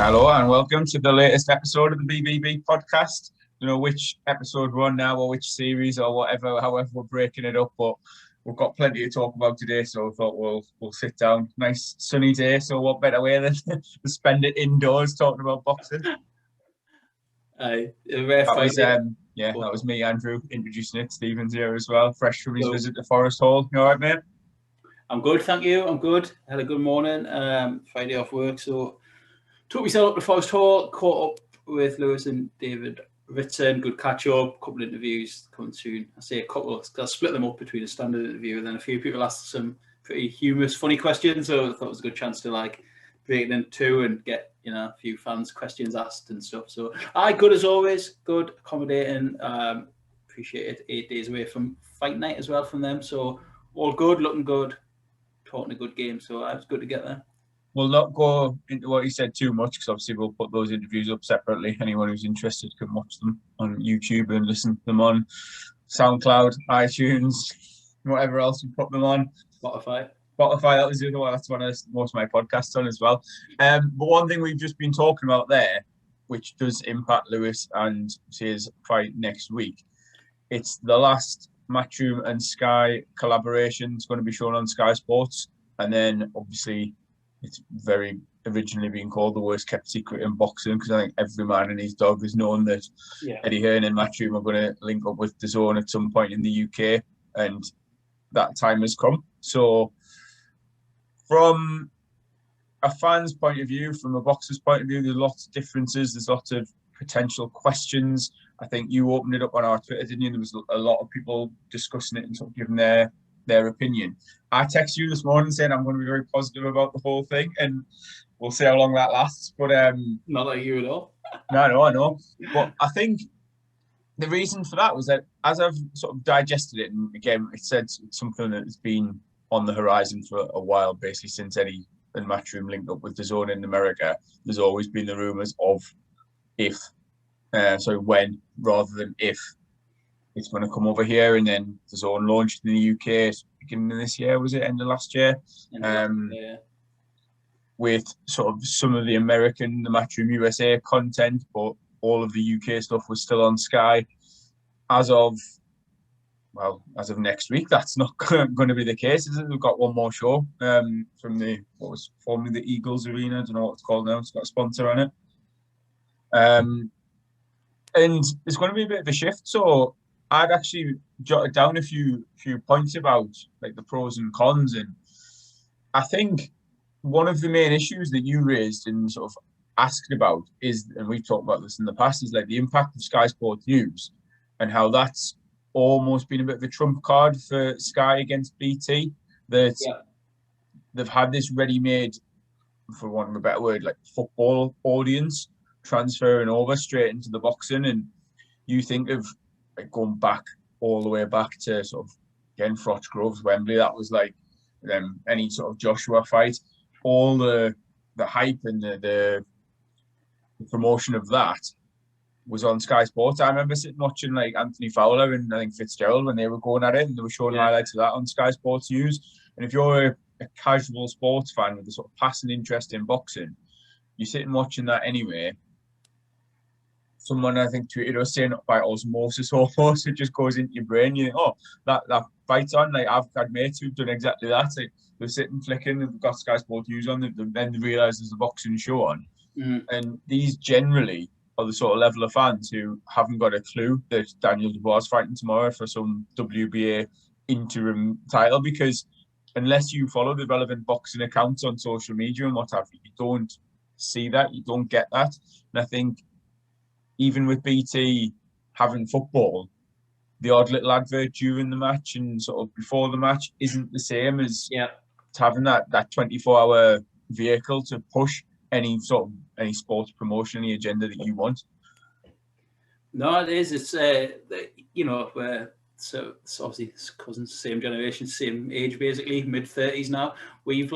Hello and welcome to the latest episode of the BBB podcast. Don't know which episode we're on now or which series or whatever, however we're breaking it up, but we've got plenty to talk about today, so I thought we'll sit down. Nice sunny day, so what better way than to spend it indoors talking about boxing? That was me, Andrew, introducing it. Stephen's here as well, fresh from his visit to Forest Hall. You all right, mate? I'm good, thank you. I'm good. Had a good morning. Friday off work, so took myself up to Forest Hall, caught up with Lewis and David Ritson. Good catch up. Couple of interviews coming soon. I say a couple because I split them up between a standard interview and then a few people asked some pretty humorous, funny questions. So I thought it was a good chance to break it in two and get a few fans' questions asked and stuff. So good as always. Good, accommodating. Appreciate it. 8 days away from fight night as well from them. So all good, looking good. Talking a good game, so it was good to get there. We'll not go into what he said too much because obviously we'll put those interviews up separately. Anyone who's interested can watch them on YouTube and listen to them on SoundCloud, iTunes, whatever else we put them on. Spotify, that was the other one. That's one of most of my podcasts on as well. But one thing we've just been talking about there, which does impact Lewis and his fight next week, it's the last Matchroom and Sky collaboration. It's going to be shown on Sky Sports, and then obviously it's very originally been called the worst kept secret in boxing because I think every man and his dog has known that Eddie Hearn and Matchroom are going to link up with DAZN at some point in the UK, and that time has come. So from a fan's point of view, from a boxer's point of view, there's lots of differences, there's lots of potential questions. I think you opened it up on our Twitter, didn't you? There was a lot of people discussing it and sort of giving their opinion. I texted you this morning saying I'm going to be very positive about the whole thing, and we'll see how long that lasts. But not like you at all. No, I know. But I think the reason for that was that as I've sort of digested it, and again, it said it's something that has been on the horizon for a while, basically since Eddie and Matchroom linked up with DAZN in America. There's always been the rumours of when rather than if it's going to come over here, and then DAZN launched in the UK beginning of this year, was it end of last year? With sort of some of the Matchroom USA content, but all of the UK stuff was still on Sky. As of next week, that's not going to be the case. We've got one more show from what was formerly the Eagles Arena. I don't know what it's called now. It's got a sponsor on it. And it's going to be a bit of a shift. So I'd actually jotted down a few points about the pros and cons. And I think one of the main issues that you raised and sort of asked about is, and we've talked about this in the past, is the impact of Sky Sports News and how that's almost been a bit of a trump card for Sky against BT. That they've had this ready-made, for want of a better word, football audience transferring over straight into the boxing. And you think of going back all the way back to sort of again Froch Groves, Wembley, that was any sort of Joshua fight, all the hype and the promotion of that was on Sky Sports. I remember sitting watching Anthony Fowler and I think Fitzgerald when they were going at it, and they were showing highlights of that on Sky Sports News. And if you're a casual sports fan with a sort of passing interest in boxing, you're sitting watching that anyway. Someone I think tweeted us saying by osmosis almost, it just goes into your brain. You think, oh, that fight's on. I've had mates who've done exactly that. They're sitting flicking, they've got Sky Sports News on, then they realise there's a boxing show on. And these generally are the sort of level of fans who haven't got a clue that Daniel Dubois is fighting tomorrow for some WBA interim title, because unless you follow the relevant boxing accounts on social media and what have you, you don't see that, you don't get that. And I think even with BT having football, the odd little advert during the match and sort of before the match isn't the same as having that 24-hour vehicle to push any sports promotion, any agenda that you want. No, it is. It's so it's obviously cousins, same generation, same age, basically mid-30s now. We've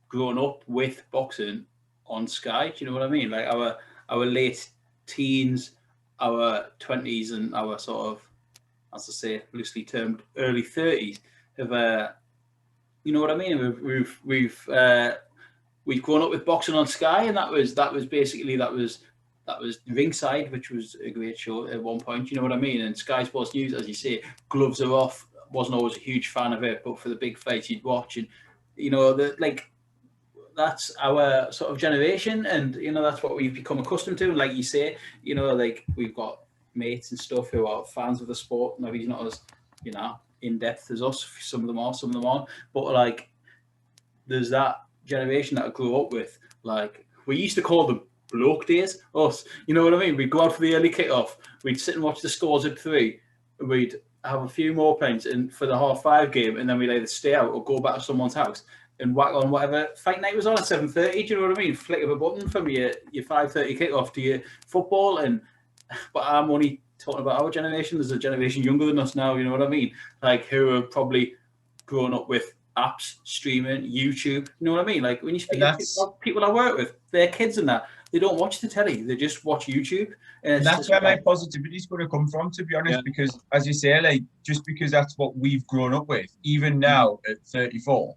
grown up with boxing on Sky. Do you know what I mean? Our late teens, our 20s, and our sort of, as I say, loosely termed early 30s have You know what I mean? We've grown up with boxing on Sky, and that was basically that was Ringside, which was a great show at one point. You know what I mean? And Sky Sports News, as you say, gloves are off. Wasn't always a huge fan of it, but for the big fights you'd watch, and you know that's our sort of generation, and you know that's what we've become accustomed to. And like you say, you know, like we've got mates and stuff who are fans of the sport. Maybe he's not as, you know, in depth as us. Some of them are, some of them aren't. But like, there's that generation that I grew up with. Like, we used to call them bloke days. Us, you know what I mean? We'd go out for the early kickoff. We'd sit and watch the scores at 3. We'd have a few more pints and for the 5:30 game, and then we'd either stay out or go back to someone's house and whack on whatever fight night was on at 7:30. Do you know what I mean? Flick of a button from your 5:30 kickoff to your football. And but I'm only talking about our generation. There's a generation younger than us now. You know what I mean? Like, who have probably grown up with apps, streaming, YouTube. You know what I mean? Like, when you speak to people I work with, their kids and that, they don't watch the telly. They just watch YouTube. And that's where my positivity is going to come from, to be honest, because as you say, like, just because that's what we've grown up with, even now at 34,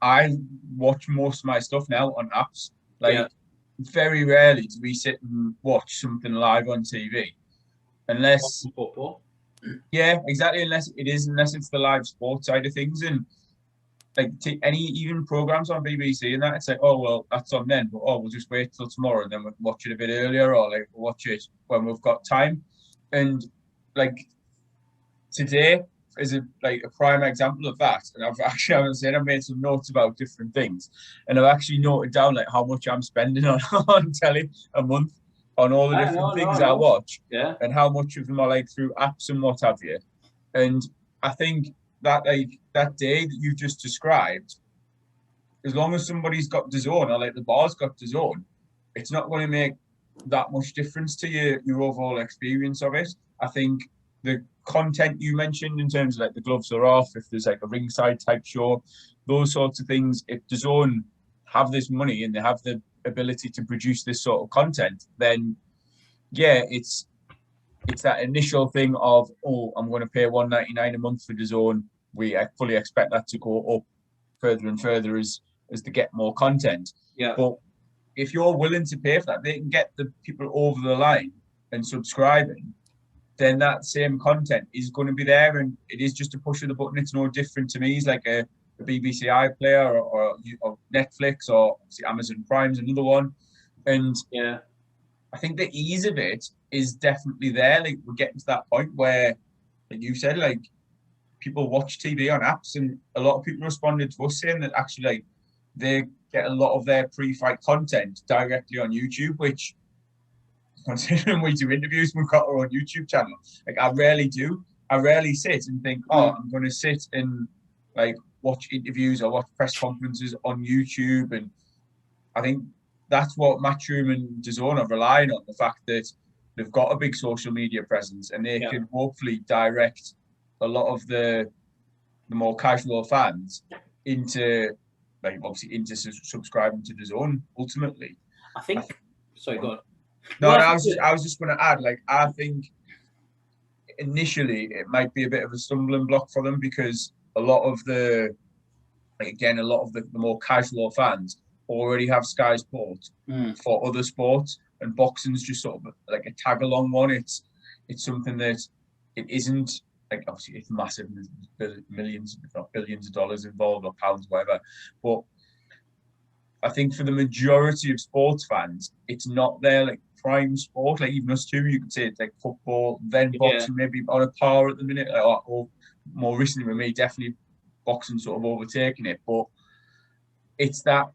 I watch most of my stuff now on apps. Like, very rarely do we sit and watch something live on TV. Unless football. Yeah, exactly. Unless it's the live sports side of things. And like, any even programs on BBC and that, it's like, oh well, that's on then, but we'll just wait till tomorrow and then we'll watch it a bit earlier, or like we'll watch it when we've got time. And like, today is a prime example of that. And I've made some notes about different things, and I've actually noted down like how much I'm spending on telly a month on all the different things I watch, and how much of them are like through apps and what have you. And I think that that day that you've just described, as long as somebody's got DAZN, or like the bar's got DAZN, it's not going to make that much difference to your overall experience of it. I think the content you mentioned in terms of like the gloves are off, if there's like a ringside type show, those sorts of things, if DAZN have this money and they have the ability to produce this sort of content, then yeah, it's that initial thing of, oh, I'm going to pay $1.99 a month for DAZN. We fully expect that to go up further and further as they get more content. Yeah. But if you're willing to pay for that, they can get the people over the line and subscribing, then that same content is going to be there, and it is just a push of the button. It's no different to me. It's like a BBC iPlayer or Netflix, or obviously Amazon Prime's another one. And yeah, I think the ease of it is definitely there. Like, we're getting to that point where, like you said, like, people watch TV on apps, and a lot of people responded to us saying that actually, like, they get a lot of their pre-fight content directly on YouTube, which, considering we do interviews, we've got our own YouTube channel. Like, I rarely sit and think, I'm going to sit and like watch interviews or watch press conferences on YouTube. And I think that's what Matchroom and DAZN are relying on, the fact that they've got a big social media presence, and they can hopefully direct a lot of the more casual fans into, like, obviously into subscribing to DAZN ultimately. Sorry, go on. No, I was just going to add, like, I think initially it might be a bit of a stumbling block for them, because a lot of the more casual fans already have Sky Sports for other sports, and boxing's just sort of like a tag along one. It's something that it isn't, like, obviously it's massive, there's millions, if not billions of dollars involved, or pounds, whatever. But I think for the majority of sports fans, it's not their like prime sport. Like, even us too, you could say it's like football, then boxing, maybe on a par at the minute, or more recently with me, definitely boxing sort of overtaking it. But it's that,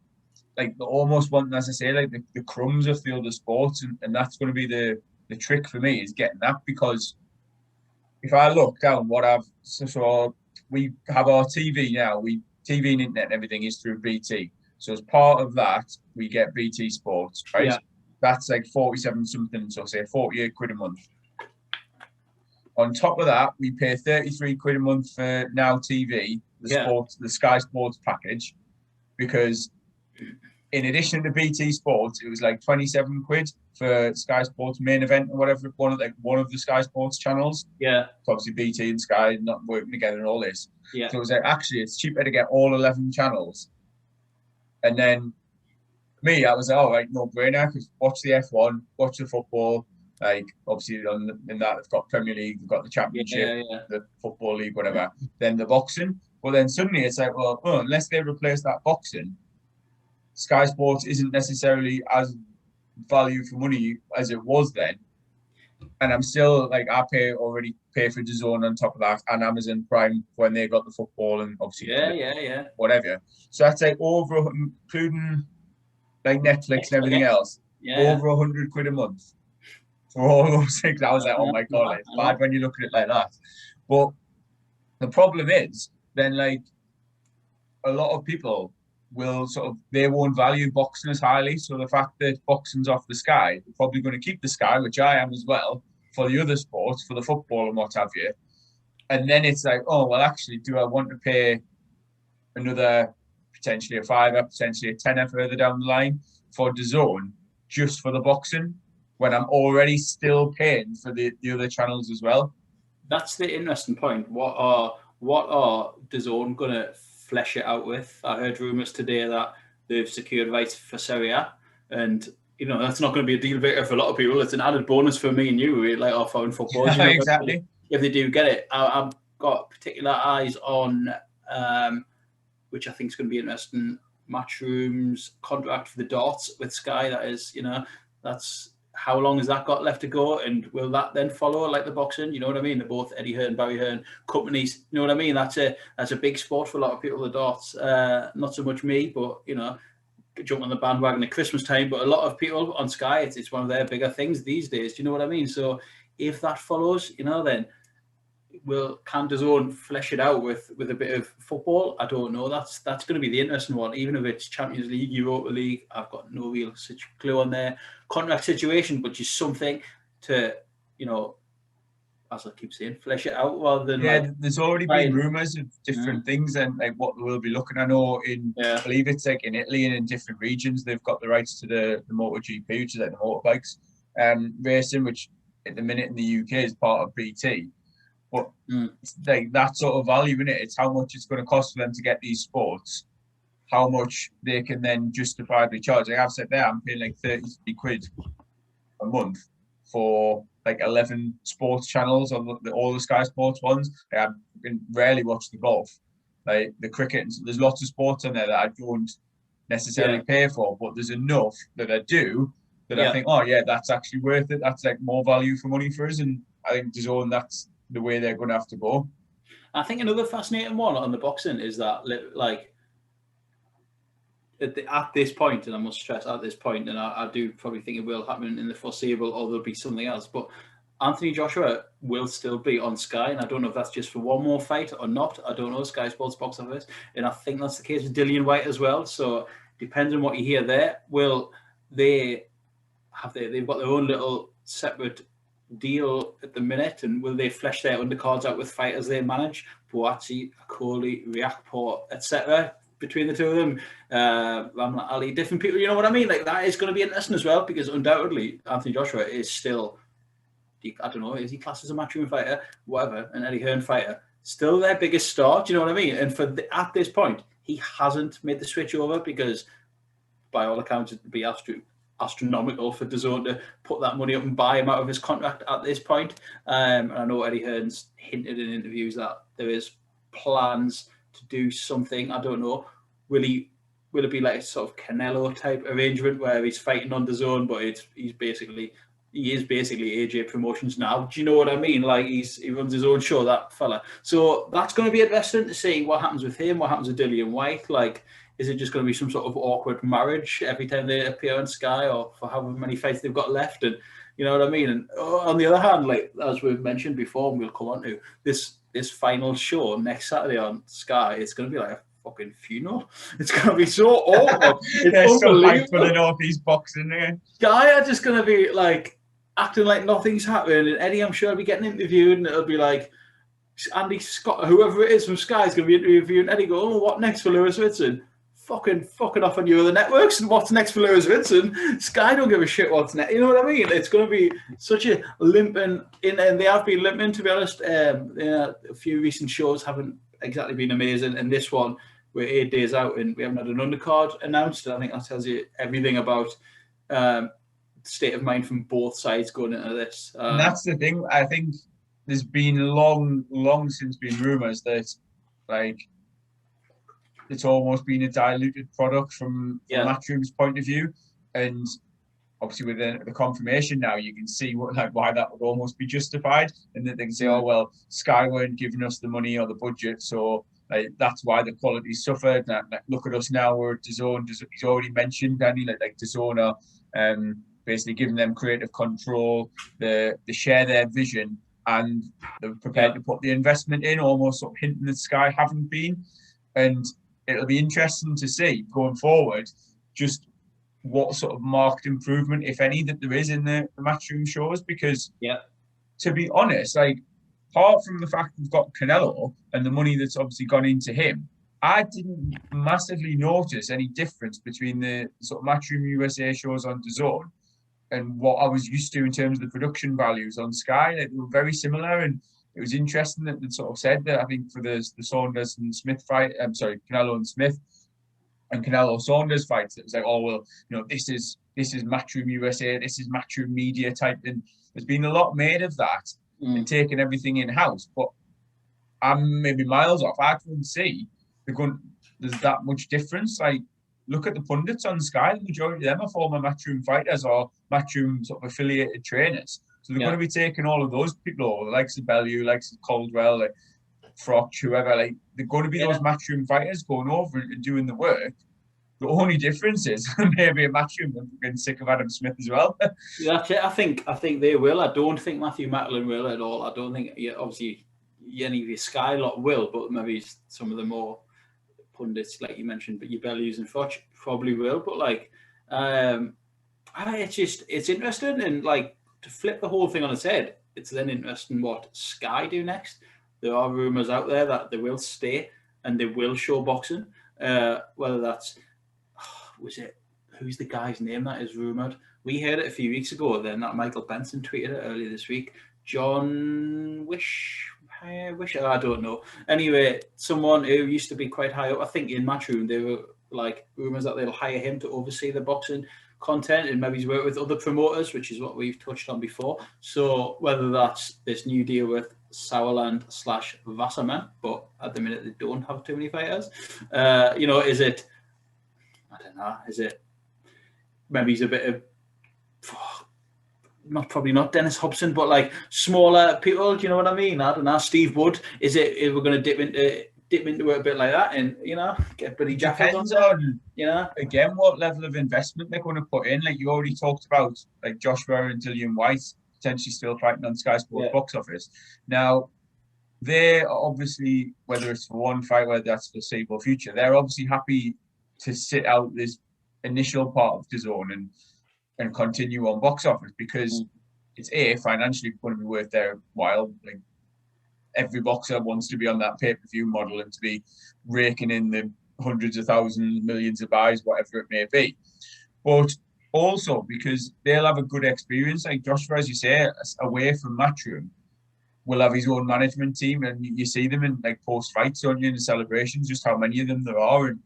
like, the almost wanting, as I say, like the crumbs of the other sports, and that's going to be the trick for me, is getting that. Because if I look down what so we have our TV now, TV and internet and everything is through BT. So as part of that, we get BT Sports, right? Yeah. That's like 47 something, so say 48 quid a month. On top of that, we pay 33 quid a month for Now TV, the Sky Sports package, because in addition to BT Sports, it was like 27 quid for Sky Sports main event or whatever, one of the Sky Sports channels. Yeah. So obviously BT and Sky not working together and all this. Yeah. So it was like, actually, it's cheaper to get all 11 channels. And then me, I was like, all right, no brainer, because watch the F1, watch the football. Like, obviously, in that, they've got Premier League, they've got the Championship, the Football League, whatever. Then the boxing. Well, then suddenly it's like, well, unless they replace that boxing, Sky Sports isn't necessarily as value for money as it was then. And I'm still like, I already pay for DAZN on top of that, and Amazon Prime when they got the football and obviously whatever. So that's like over, including like Netflix and everything else, over 100 quid a month for all those things. I was like, oh my god, like, it's bad when you look at it like that. But the problem is then, like, a lot of people will they won't value boxing as highly. So the fact that boxing's off the Sky, they're probably going to keep the Sky, which I am as well, for the other sports, for the football and what have you. And then it's like, oh, well, actually, do I want to pay another potentially a £5, potentially a £10 further down the line for DAZN just for the boxing, when I'm already still paying for the other channels as well? That's the interesting point. What are DAZN going to flesh it out with? I heard rumours today that they've secured rights for Serie A, and that's not going to be a deal breaker for a lot of people. It's an added bonus for me and you, really, like our foreign football. Exactly. If they do get it, I've got particular eyes on, which I think is going to be interesting, Matchroom's contract for the darts with Sky. That is, that's how long has that got left to go, and will that then follow like the boxing? You know what I mean? They're both Eddie Hearn, Barry Hearn companies. You know what I mean? That's a big sport for a lot of people, the darts. Not so much me, but jump on the bandwagon at Christmas time. But a lot of people on Sky, it's one of their bigger things these days. Do you know what I mean? So if that follows, then can DAZN flesh it out with a bit of football? I don't know. That's going to be the interesting one. Even if it's Champions League, Europa League, I've got no real clue on their contract situation, but just something to, as I keep saying, flesh it out rather than there's already been rumours of different things and like what we'll be looking. I know I believe it's like in Italy and in different regions they've got the rights to the MotoGP, which is like the motorbikes racing, which at the minute in the UK is part of BT. But it's like that sort of value in it. It's how much it's going to cost for them to get these sports, how much they can then justifiably charge. Like I've said there, I'm paying like 33 quid a month for like 11 sports channels on all the Sky Sports ones. Like, I can rarely watch the golf, like the cricket. And there's lots of sports on there that I don't necessarily pay for, but there's enough that I do that I think, oh yeah, that's actually worth it. That's like more value for money for us. And I think DAZN, that's the way they're going to have to go. I think another fascinating one on the boxing is that, like, at this point, and I must stress at this point, and I do probably think it will happen in the foreseeable, or there'll be something else, but Anthony Joshua will still be on Sky, and I don't know if that's just for one more fight or not. I don't know, Sky Sports box office, and I think that's the case with Dillian White as well. So depends on what you hear there. Will they've got their own little separate deal at the minute, and will they flesh their undercards out with fighters they manage? Boaty, Akoli, Riakport, etc. Between the two of them, Ramla Ali, different people. You know what I mean? Like, that is going to be interesting as well, because undoubtedly Anthony Joshua is still, I don't know, is he classed as a matchroom fighter, whatever, an Eddie Hearn fighter, still their biggest star. Do you know what I mean? And at this point, he hasn't made the switch over, because by all accounts it would be astronomical for DAZN to put that money up and buy him out of his contract at this point. And I know Eddie Hearn's hinted in interviews that there is plans to do something. I don't know. Will it be like a sort of Canelo type arrangement where he's fighting on DAZN, but he is basically AJ Promotions now? Do you know what I mean? Like, he runs his own show, that fella. So that's going to be interesting to see what happens with him, what happens with Dillian White. Like, is it just going to be some sort of awkward marriage every time they appear on Sky, or for however many fights they've got left? And you know what I mean? And on the other hand, like, as we've mentioned before, and we'll come on to this final show next Saturday on Sky, it's going to be like a fucking funeral. It's going to be so awkward. It's unbelievable. For the Northeast boxing there. Sky are just going to be like acting like nothing's happened, and Eddie, I'm sure, will be getting interviewed, and it'll be like Andy Scott, whoever it is from Sky, is going to be interviewing Eddie. Go, oh, what next for Lewis Ritson? fucking off on your other networks, and what's next for Lewis Ritson? Sky don't give a shit what's next. You know what I mean? It's going to be such a limping, and they have been limping, to be honest. A few recent shows haven't exactly been amazing, and this one, we're 8 days out and we haven't had an undercard announced. And I think that tells you everything about state of mind from both sides going into this. And that's the thing. I think there's been long since been rumours that, like, it's almost been a diluted product from Matchroom's point of view, and obviously with the confirmation now, you can see why that would almost be justified, and that they can say, oh well, Sky weren't giving us the money or the budget, so that's why the quality suffered. Look at us now, we're at DAZN. He's already mentioned, Danny, like DAZN are basically giving them creative control. They share their vision, and they're prepared to put the investment in, almost sort of hinting that Sky haven't been. And it'll be interesting to see going forward just what sort of marked improvement, if any, that there is in the Matchroom shows. Because, to be honest, like, apart from the fact we've got Canelo and the money that's obviously gone into him, I didn't massively notice any difference between the sort of Matchroom USA shows on DAZN and what I was used to in terms of the production values on Sky. They were very similar, and it was interesting that they sort of said that, I think, for the Saunders and Smith fight, Canelo and Smith and Canelo Saunders fights, it was like, oh well, you know, this is Matchroom USA, this is Matchroom Media type, and there's been a lot made of that and taking everything in house. But I'm maybe miles off. I couldn't see there's that much difference. Like, look at the pundits on Sky; the majority of them are former Matchroom fighters or Matchroom sort of affiliated trainers. So they're going to be taking all of those people over, the likes of Bellew, likes of Caldwell, like Froch, whoever. Like, they're going to be those Matchroom fighters going over and doing the work. The only difference is maybe a Matchroom are getting sick of Adam Smith as well. That's it. I think they will. I don't think Matthew Macklin will at all. I don't think, obviously, any of your Sky lot will, but maybe some of the more pundits, like you mentioned, but your Bellews and Froch probably will. But like, it's interesting, and like, to flip the whole thing on its head, it's then interesting what Sky do next. There are rumours out there that they will stay and they will show boxing. Whether that's, who's the guy's name that is rumoured? We heard it a few weeks ago, then that Michael Benson tweeted it earlier this week. John Wish, I don't know. Anyway, someone who used to be quite high up, I think in Matchroom, there were like rumours that they'll hire him to oversee the boxing content, and maybe he's worked with other promoters, which is what we've touched on before. So whether that's this new deal with Sauerland/Wasserman, but at the minute they don't have too many fighters, is it, I don't know, is it maybe he's a bit of, probably not Dennis Hobson, but like smaller people, do you know what I mean? I don't know, Steve Wood, is we're going to dip into it a bit like that, and get Billy Jaffers on. Depends on, again, what level of investment they're going to put in. Like, you already talked about, like, Joshua and Dillian White potentially still fighting on Sky Sports box office. Now, they're obviously, whether it's for one fight, whether that's for foreseeable future, they're obviously happy to sit out this initial part of DAZN and continue on box office, because it's financially going to be worth their while. Like, every boxer wants to be on that pay-per-view model and to be raking in the hundreds of thousands, millions of buys, whatever it may be. But also because they'll have a good experience. Like Joshua, as you say, away from Matchroom, will have his own management team, and you see them in like post-fights, don't you, in the celebrations, just how many of them there are, and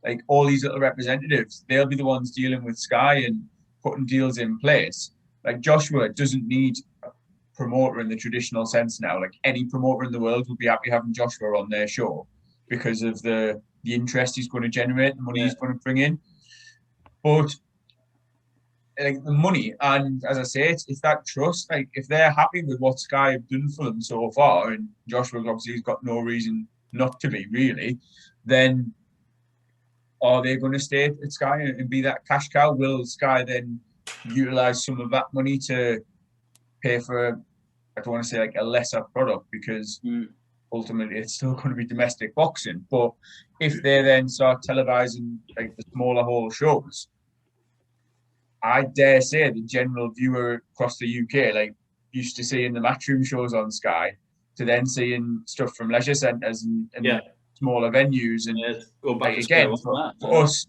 like all these little representatives, they'll be the ones dealing with Sky and putting deals in place. Like, Joshua doesn't need a promoter in the traditional sense now. Like, any promoter in the world would be happy having Joshua on their show because of the interest he's going to generate, the money he's going to bring in. But like, the money, and as I say, it's that trust. Like, if they're happy with what Sky have done for them so far, and Joshua obviously has got no reason not to be, really, then are they going to stay at Sky and be that cash cow? Will Sky then utilise some of that money to pay for, I don't want to say like a lesser product, because ultimately it's still going to be domestic boxing. But if they then start televising like the smaller hall shows, I dare say the general viewer across the UK, like, used to seeing the Matchroom shows on Sky, to then seeing stuff from leisure centres and smaller venues. And go back to again, for us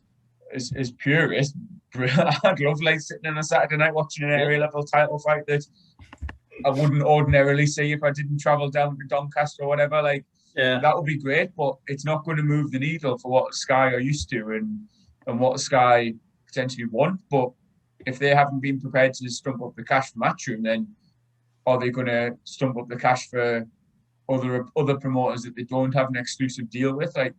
as purists, I'd love like sitting on a Saturday night watching an area level title fight that I wouldn't ordinarily see if I didn't travel down to Doncaster or whatever. Like, that would be great, but it's not going to move the needle for what Sky are used to and what Sky potentially want. But if they haven't been prepared to stump up the cash for Matchroom, then are they going to stump up the cash for other promoters that they don't have an exclusive deal with? Like,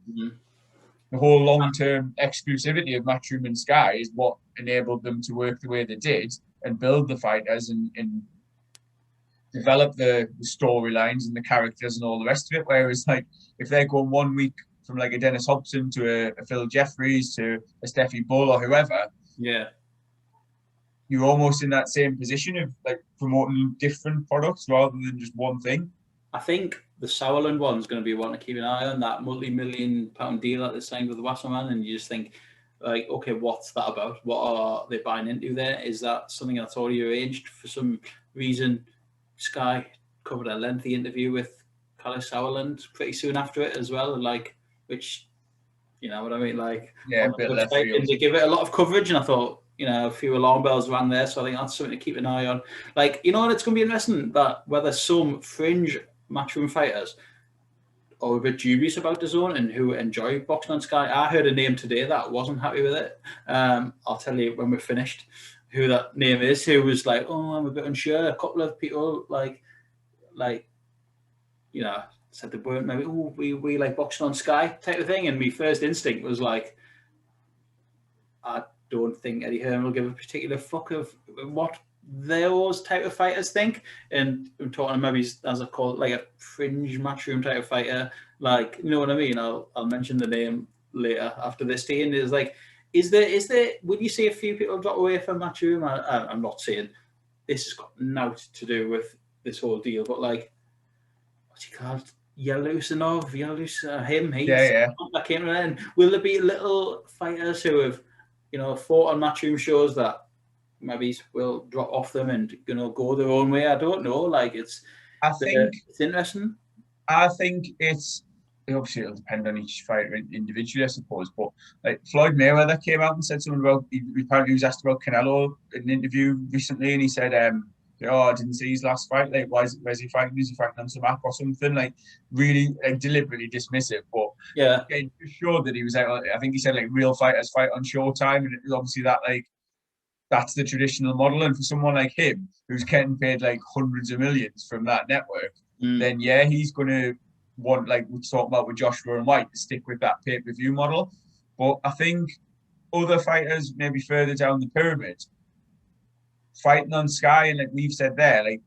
the whole long-term exclusivity of Matchroom and Sky is what enabled them to work the way they did and build the fighters and develop the storylines and the characters and all the rest of it. Whereas, like, if they're going 1 week from like a Dennis Hobson to a Phil Jeffries to a Steffi Bull or whoever, you're almost in that same position of like promoting different products rather than just one thing. I think the Sauerland one's going to be one to keep an eye on, that multi-million-pound deal that they signed with the Wasserman, and you just think, like, okay, what's that about? What are they buying into there? Is that something that's already arranged for some reason? Sky covered a lengthy interview with Carlos Sauerland pretty soon after it as well, like, which, you know what I mean? Like, a bit left field. They give it a lot of coverage, and I thought, you know, a few alarm bells rang there, so I think that's something to keep an eye on. Like, you know, and it's going to be interesting that whether some fringe Matchroom fighters are a bit dubious about DAZN and who enjoy boxing on Sky. I heard a name today that wasn't happy with it. I'll tell you when we're finished who that name is, who was like, oh, I'm a bit unsure. A couple of people like, you know, said they weren't maybe, oh, we like boxing on Sky type of thing. And my first instinct was like, I don't think Eddie Hearn will give a particular fuck of what those type of fighters think. And I'm talking maybe, as I call it, like a fringe Matchroom type of fighter. Like, you know what I mean? I'll mention the name later after this team. And it's like, is there, would you see a few people drop away from Matchroom? I'm not saying this has got nothing to do with this whole deal, but like, what's he called? Yalusinov, him, that came in. Will there be little fighters who have, you know, fought on Matchroom shows that maybe will drop off them and, you know, go their own way? I don't know. Like, it's interesting. I think obviously it'll depend on each fighter individually, I suppose. But like Floyd Mayweather came out and said something about, apparently he was asked about Canelo in an interview recently, and he said, oh, I didn't see his last fight. Like, where's he fighting? Is he fighting on some app or something? Like, really, like, deliberately dismissive. But again, just showed that he was out. I think he said, like, real fighters fight on Showtime, and it was obviously that, like, that's the traditional model. And for someone like him, who's getting paid like hundreds of millions from that network, then he's going to want, like we talked about with Joshua and White, to stick with that pay-per-view model. But I think other fighters, maybe further down the pyramid, fighting on Sky, and like we've said there, like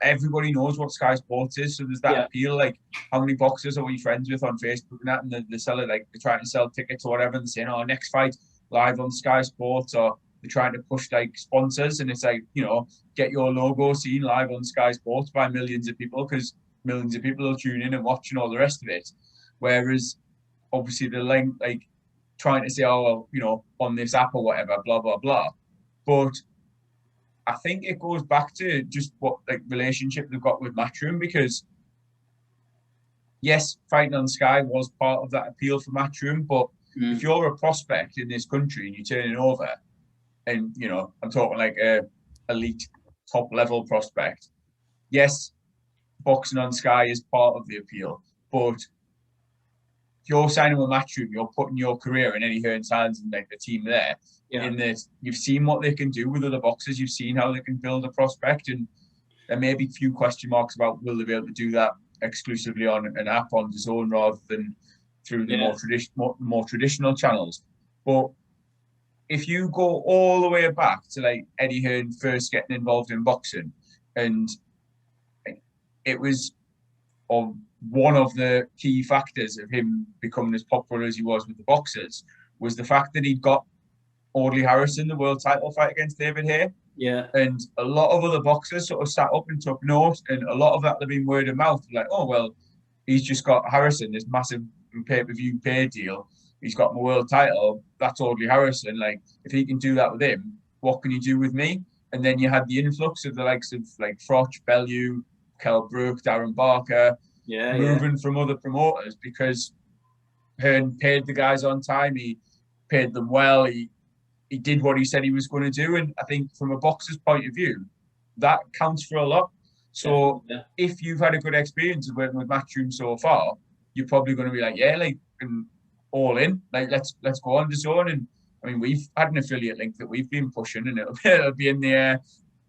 everybody knows what Sky Sports is, so there's that appeal. Like, how many boxers are we friends with on Facebook and that, and they sell it, like they're trying to sell tickets or whatever, and saying, oh, next fight live on Sky Sports, or they're trying to push like sponsors, and it's like, you know, get your logo seen live on Sky Sports by millions of people, because millions of people will tune in and watch and all the rest of it. Whereas obviously the length, like trying to say, oh, well, you know, on this app or whatever, blah blah blah. But I think it goes back to just what like relationship they've got with Matchroom, because yes, fighting on Sky was part of that appeal for Matchroom, but if you're a prospect in this country and you're turning over, and you know, I'm talking like a elite top level prospect, yes, boxing on Sky is part of the appeal, but if you're signing with Matchroom, you're putting your career in Eddie Hearn's hands and like the team there. In this, you've seen what they can do with other boxers. You've seen how they can build a prospect, and there may be few question marks about will they be able to do that exclusively on an app on DAZN rather than through the more traditional channels. But if you go all the way back to like Eddie Hearn first getting involved in boxing, and it was one of the key factors of him becoming as popular as he was with the boxers, was the fact that he'd got Audley Harrison the world title fight against David Haye. And a lot of other boxers sort of sat up and took note, and a lot of that had been word of mouth, like, oh well, he's just got Harrison, this massive pay-per-view pay deal, he's got my world title, that's Audley Harrison, like if he can do that with him, what can he do with me? And then you had the influx of the likes of like Froch, Bellew, Kell Brook, Darren Barker, moving from other promoters, because Hearn paid the guys on time. He paid them well. He did what he said he was going to do. And I think from a boxer's point of view, that counts for a lot. So if you've had a good experience of working with Matchroom so far, you're probably going to be like, yeah, like all in. Like let's go on DAZN. And I mean, we've had an affiliate link that we've been pushing, and it'll be in the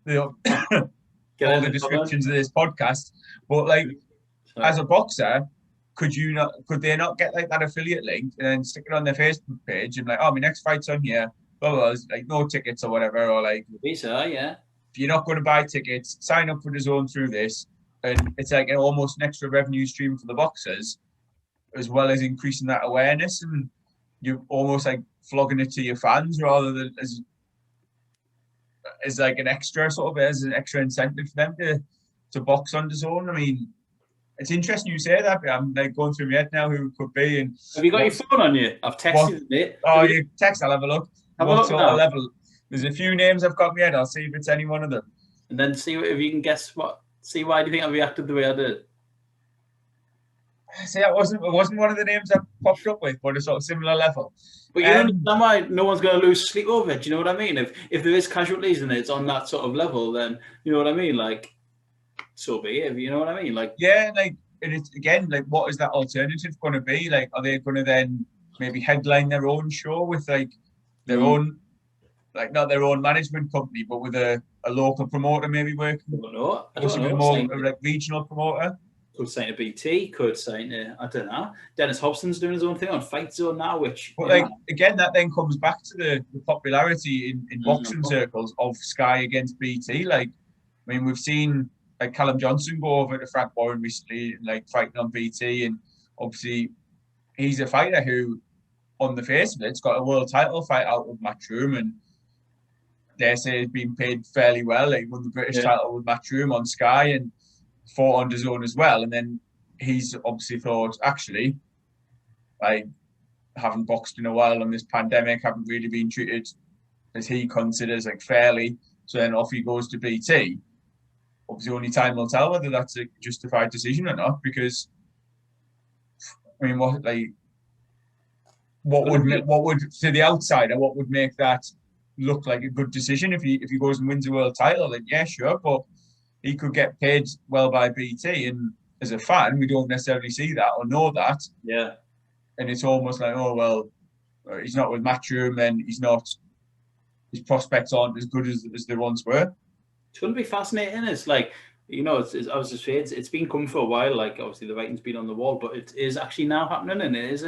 all the descriptions of this podcast. But like as a boxer, could they not get like that affiliate link and then stick it on their Facebook page and like, oh, my next fight's on here, blah, blah, blah, like no tickets or whatever, or like yeah. If you're not going to buy tickets, sign up for DAZN through this, and it's like almost an extra revenue stream for the boxers, as well as increasing that awareness, and you're almost like flogging it to your fans rather than as like an extra sort of as an extra incentive for them to box on DAZN. I mean, it's interesting you say that, but I'm like going through my head now who it could be. And have you got your phone on you? I've texted it. Oh, you text, I'll have a look. Have a look now. Level? There's a few names I've got in my head. I'll see if it's any one of them. And then see if you can guess see why do you think I reacted the way I did? See, it wasn't one of the names I popped up with, but a sort of similar level. But you understand why no one's going to lose sleep over it. Do you know what I mean? If there is casualties and it's on that sort of level, then you know what I mean. Like, so be it. You know what I mean? Like, yeah, like, and it's again, like, what is that alternative going to be? Like, are they going to then maybe headline their own show with like their own, like not their own management company, but with a local promoter maybe working? I don't know. More like regional promoter. Could sign to BT, could sign to, I don't know. Dennis Hobson's doing his own thing on Fight Zone now, which... But like, again, that then comes back to the popularity in boxing circles of Sky against BT. Like, I mean, we've seen like Callum Johnson go over to Frank Warren recently, like fighting on BT, and obviously he's a fighter who, on the face of it, has got a world title fight out with Matchroom, and they say he's been paid fairly well. Like, he won the British title with Matchroom on Sky, and fought on DAZN as well. And then he's obviously thought, actually, I haven't boxed in a while on this pandemic, haven't really been treated as he considers like fairly. So then off he goes to BT. Obviously, only time will tell whether that's a justified decision or not. Because I mean, what would to the outsider, what would make that look like a good decision if he goes and wins a world title? Then yeah, sure, but he could get paid well by BT, and as a fan, we don't necessarily see that or know that. Yeah. And it's almost like, oh well, he's not with Matchroom, then his prospects aren't as good as they once were. It's going to be fascinating. It's like, you know, I was just saying, it's been coming for a while. Like, obviously the writing's been on the wall, but it is actually now happening, and it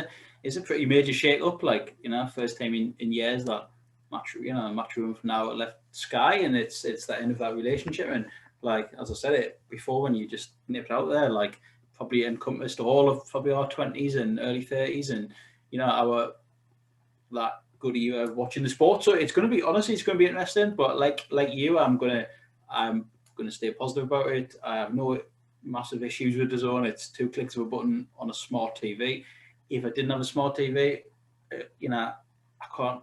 is a pretty major shake up. Like, you know, first time in years that Matchroom now left Sky, and it's the end of that relationship. And like, as I said it before, when you just nipped out there, like, probably encompassed all of probably our 20s and early 30s, and you know, that good year of watching the sport. So it's going to be, honestly, it's going to be interesting. But like you, I'm gonna stay positive about it. I have no massive issues with DAZN. It's 2 clicks of a button on a smart TV. If I didn't have a smart TV, you know, I can't,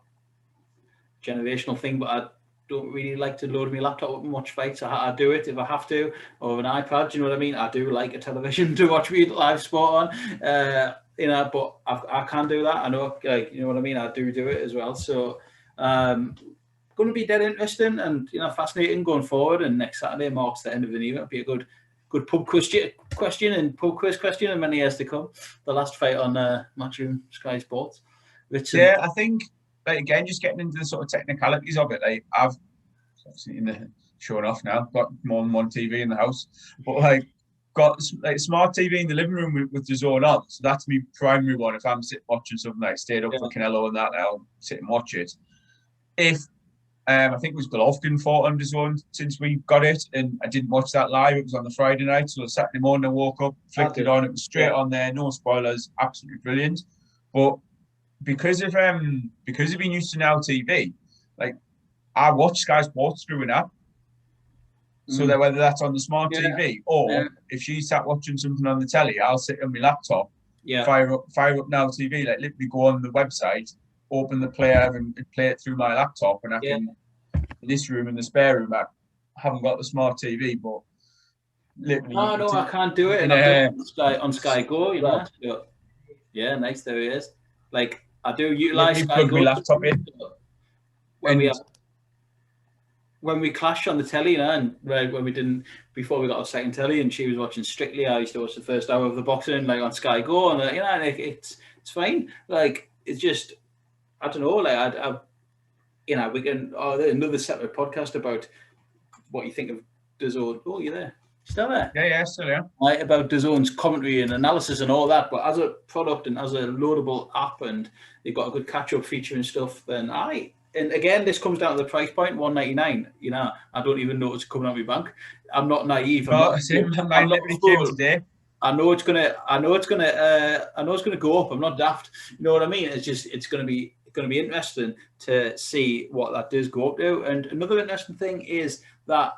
generational thing, but I don't really like to load my laptop up and watch fights. I do it if I have to, or an iPad. Do you know what I mean? I do like a television to watch me live sport on, you know, but I can't do that. I know, like, you know what I mean? I do it as well. So, going to be dead interesting and, you know, fascinating going forward. And next Saturday marks the end of the year. It'll be a good pub question and pub quiz question in many years to come. The last fight on Matchroom Sky Sports. Yeah, I think, like, again, just getting into the sort of technicalities of it. Like, I've obviously showing off now, got more than one TV in the house, but like got like smart TV in the living room with DAZN on. So that's my primary one. If I'm sitting watching something, like stayed up for Canelo and that, I'll sit and watch it. If I think it was Golovkin fought on DAZN since we got it, and I didn't watch that live. It was on the Friday night, so Saturday morning I woke up, flicked it on. It was straight on there, no spoilers, absolutely brilliant. But because of being used to Now TV, like, I watch Sky Sports through an app, so that whether that's on the smart TV or if she sat watching something on the telly, I'll sit on my laptop, fire up Now TV, like literally go on the website, open the player and play it through my laptop, and I can, in this room, in the spare room, I haven't got the smart TV, but literally. No, I can't do it. And on Sky Go, you know. Yeah, nice. There he is. Like, I do utilize You've Sky plugged my Go laptop in. When we clashed on the telly, and when we didn't, before we got our second telly, and she was watching Strictly, I used to watch the first hour of the boxing, like on Sky Go, and it's fine. Like, it's just, I don't know, like we can. Oh, there's another separate podcast about what you think of DAZN. Oh, you're there, still there? Yeah, still there. Right, about DAZN's commentary and analysis and all that, but as a product and as a loadable app, and they've got a good catch-up feature and stuff, then and again, this comes down to the price point, $199. I don't even know it's coming out of my bank. I'm not naive. Mine literally came today. I know it's gonna go up. I'm not daft. You know what I mean? It's gonna be interesting to see what that does go up to. And another interesting thing is that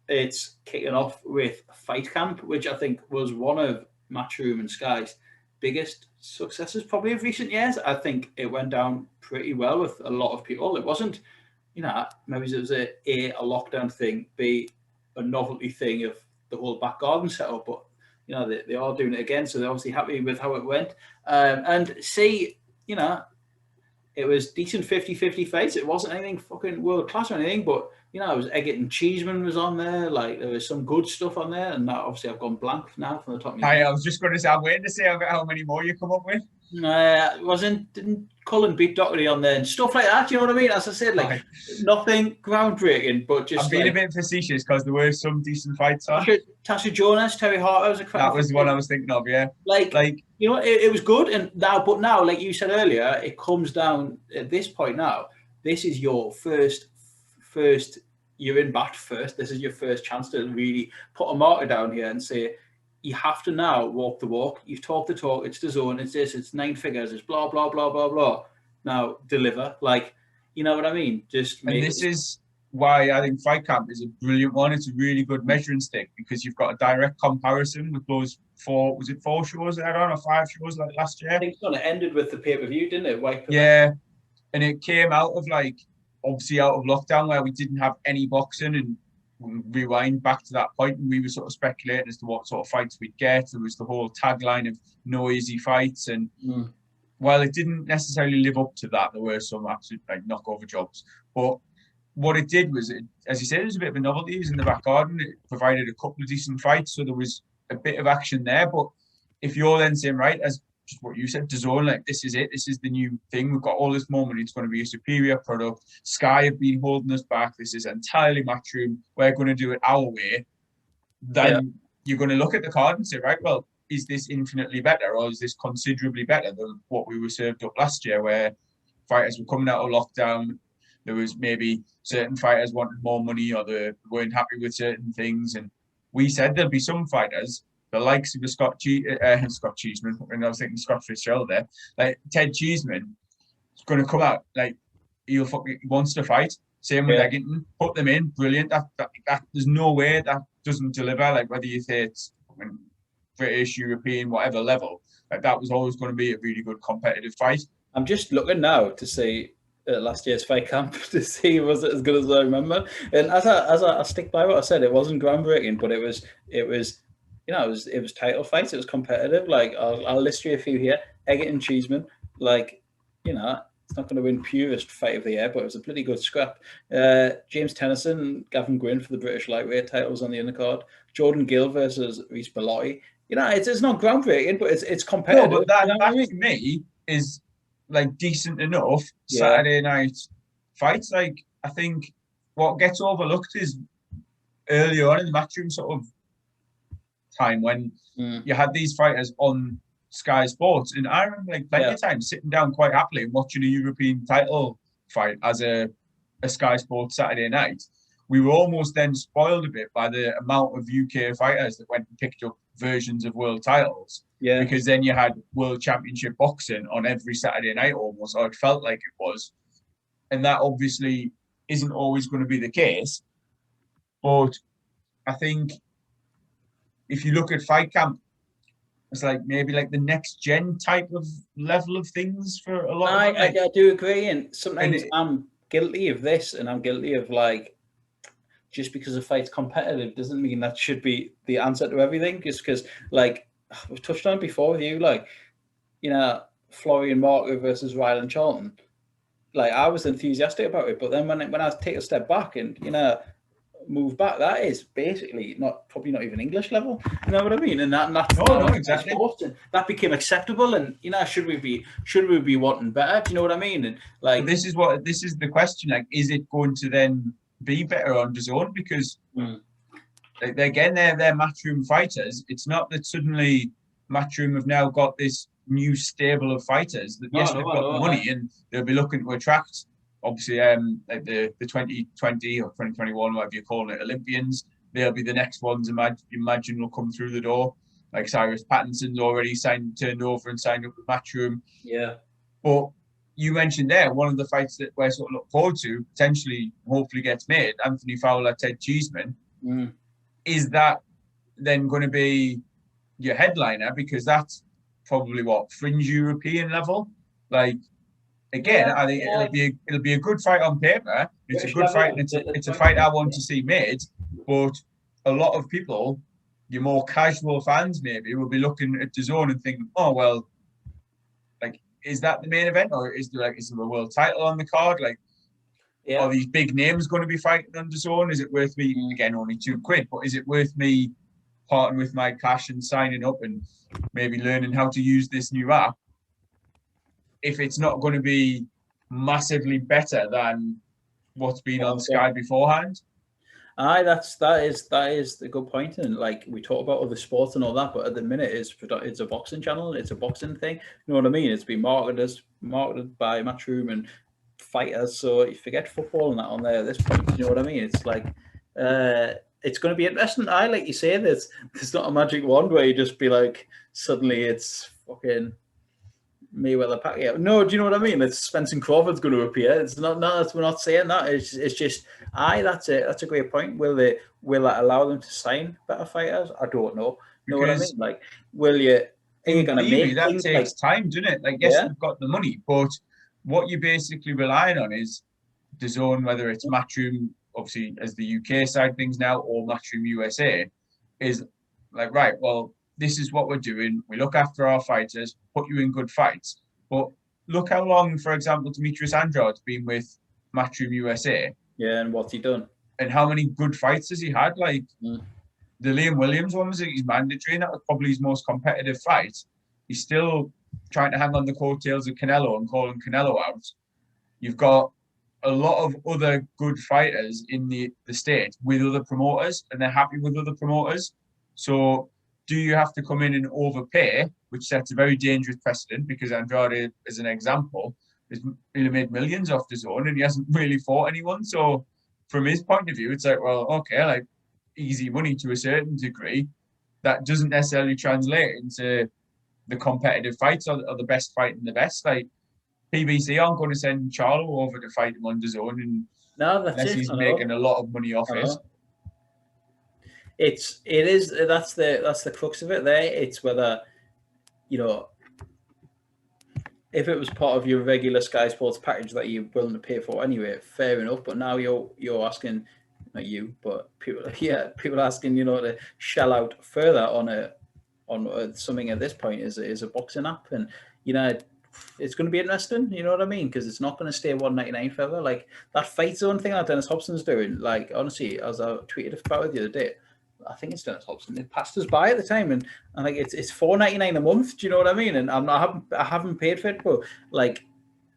it's kicking off with Fight Camp, which I think was one of Matchroom and Sky's biggest successes probably of recent years. I think it went down pretty well with a lot of people. It wasn't, maybe it was a lockdown thing, B, a novelty thing of the whole back garden setup, but they are doing it again, so they're obviously happy with how it went. And C, it was decent 50-50 fights. It wasn't anything fucking world class or anything, but it was Eggett and Cheeseman was on there. Like, there was some good stuff on there, and now obviously I've gone blank now from the top of my head. I was just going to say, I'm waiting to see how many more you come up with. Didn't Cullen beat Doherty on there and stuff like that? You know what I mean? As I said, like, nothing groundbreaking, but just. I'm being a bit facetious because there were some decent fights on. Tasha Jonas, Terry Harter was a crap. That was the one I was thinking of, yeah. Like it was good, and now, like you said earlier, it comes down at this point now. This is your first. You're in bat first. This is your first chance to really put a marker down here and say, you have to now walk the walk. You've talked the talk. It's DAZN. It's this. It's 9 figures. It's blah blah blah blah blah. Now deliver. Like, you know what I mean? This is why I think Fight Camp is a brilliant one. It's a really good measuring stick because you've got a direct comparison with those 4 shows that I had on, or 5 shows like last year. I think it ended with the pay-per-view, didn't it? Yeah, and it came out of obviously out of lockdown where we didn't have any boxing, and rewind back to that point, and we were sort of speculating as to what sort of fights we'd get. There was the whole tagline of no easy fights, and while it didn't necessarily live up to that, there were some absolute knockover jobs. But what it did was, as you said, it was a bit of a novelty. It was in the back garden. It provided a couple of decent fights, so there was a bit of action there. But if you're then saying, right, as just what you said, DAZN, this is it. This is the new thing. We've got all this more money. It's going to be a superior product. Sky have been holding us back. This is entirely Matchroom. We're going to do it our way. Then you're going to look at the card and say, right, well, is this infinitely better, or is this considerably better than what we were served up last year, where fighters were coming out of lockdown? There was maybe certain fighters wanted more money, or they weren't happy with certain things. And we said there'll be some fighters, the likes of the Scott Cheeseman, and I was thinking Scott Fitzgerald there, like Ted Cheeseman is going to come out, like, he wants to fight. Same with Eggington, put them in, brilliant. That there's no way that doesn't deliver. Like, whether you say it's British, European, whatever level, like, that was always going to be a really good competitive fight. I'm just looking now to see last year's Fight Camp to see was it as good as I remember. And as I stick by what I said, it wasn't groundbreaking, but it was it was title fights. It was competitive. Like, I'll list you a few here. Eggington Cheeseman, like, it's not going to win purest fight of the year, but it was a pretty good scrap. James Tennyson and Gavin Gwynn for the British lightweight titles on the undercard. Jordan Gill versus Reece Bellotti. It's not groundbreaking, but it's competitive. No, but that to me is like decent enough Saturday night fights. Like, I think what gets overlooked is earlier on in the Matchroom sort of time when you had these fighters on Sky Sports, and I remember plenty of times sitting down quite happily and watching a European title fight as a Sky Sports Saturday night. We were almost then spoiled a bit by the amount of UK fighters that went and picked up versions of world titles. Yeah, because then you had World Championship boxing on every Saturday night almost, or it felt like it was, and that obviously isn't always going to be the case. But I think if you look at Fight Camp, it's maybe the next gen type of level of things for a lot of them. I do agree, and sometimes I'm guilty of this, and I'm guilty of just because a fight's competitive doesn't mean that should be the answer to everything. Just because, we've touched on before with you, Florian Marco versus Ryland Charlton, like I was enthusiastic about it, but then when I take a step back and move back, that is basically probably not even English level. You know what I mean? And that's no, exactly. Sports, and that became acceptable. And should we be wanting better? Do you know what I mean? And like, but this is the question. Like, is it going to then be better on DAZN? Because again, they're Matchroom fighters. It's not that suddenly Matchroom have now got this new stable of fighters. That they've got the money and they'll be looking to attract, obviously, like the 2020 or 2021, whatever you call it, Olympians. They'll be the next ones. Imagine will come through the door. Like Cyrus Pattinson's already turned over and signed up with Matchroom. Yeah. But you mentioned there one of the fights that we're sort of look forward to, potentially, hopefully gets made. Anthony Fowler, Ted Cheeseman. Is that then going to be your headliner? Because that's probably fringe European level. Like, again, I think it'll be a good fight on paper. It's a good fight, and it's a fight I want to see made. But a lot of people, your more casual fans maybe, will be looking at DAZN and thinking, oh well, like, is that the main event, or is there a world title on the card? Like, are these big names going to be fighting on DAZN? Is it worth me, again, only £2, but is it worth me parting with my cash and signing up and maybe learning how to use this new app if it's not going to be massively better than what's been on Sky beforehand? Aye, that is a good point. And like, we talk about other sports and all that, but at the minute it's a boxing channel, it's a boxing thing. You know what I mean? It's been marketed by Matchroom and fighters, so you forget football and that on there at this point. You know what I mean? It's like it's going to be interesting. Like you say, there's not a magic wand where you just be like, suddenly it's fucking Mayweather Pacquiao. No, do you know what I mean? It's Spencer Crawford's going to appear. It's not. No, we're not saying that. It's just. That's it. That's a great point. Will that allow them to sign better fighters? I don't know. You know what I mean? Like, will you? Are you going to make that takes time, doesn't it? Like, yes, we've got the money, but what you're basically relying on is DAZN, whether it's Matchroom, obviously as the UK side of things now, or Matchroom USA, is like, right, well, this is what we're doing. We look after our fighters, put you in good fights. But look how long, for example, Demetrius Andrade's been with Matchroom USA. Yeah, and what's he done? And how many good fights has he had? Like, the Liam Williams one was his mandatory, and that was probably his most competitive fight. He's still trying to hang on the coattails of Canelo and calling Canelo out. You've got a lot of other good fighters in the state with other promoters, and they're happy with other promoters. So do you have to come in and overpay, which sets a very dangerous precedent? Because Andrade, as an example, has really made millions off DAZN and he hasn't really fought anyone. So from his point of view, it's like, well, okay, like, easy money to a certain degree. That doesn't necessarily translate into the competitive fights or the best fight in the best. Like, PBC aren't going to send Charlo over to fight him on DAZN, and unless he's making a lot of money off it. That's the crux of it there. It's whether, if it was part of your regular Sky Sports package that you're willing to pay for anyway, fair enough. But now you're asking, not you, but people asking, to shell out further on something at this point is a boxing app, and it's going to be interesting. You know what I mean? Because it's not going to stay $1.99 forever. Like that Fight Zone thing that Dennis Hobson's doing. Like, honestly, as I tweeted about it the other day, I think it's Dennis Hobson. It passed us by at the time, and like it's $4.99 a month. Do you know what I mean? And I haven't paid for it, but like,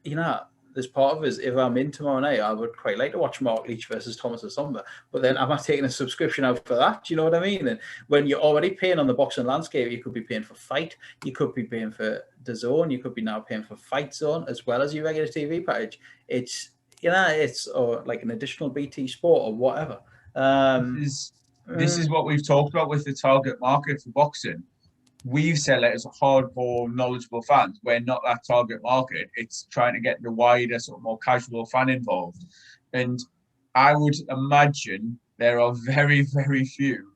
there's part of us. If I'm in tomorrow night, I would quite like to watch Mark Leach versus Thomas Asomba. But then I'm not taking a subscription out for that. Do you know what I mean? And when you're already paying on the boxing landscape, you could be paying for Fight, you could be paying for DAZN, you could be now paying for Fight Zone as well as your regular TV package. It's or like an additional BT Sport or whatever. This is what we've talked about with the target market for boxing. We've said it as hardcore, knowledgeable fans. We're not that target market. It's trying to get the wider, sort of more casual fan involved. And I would imagine there are very, very few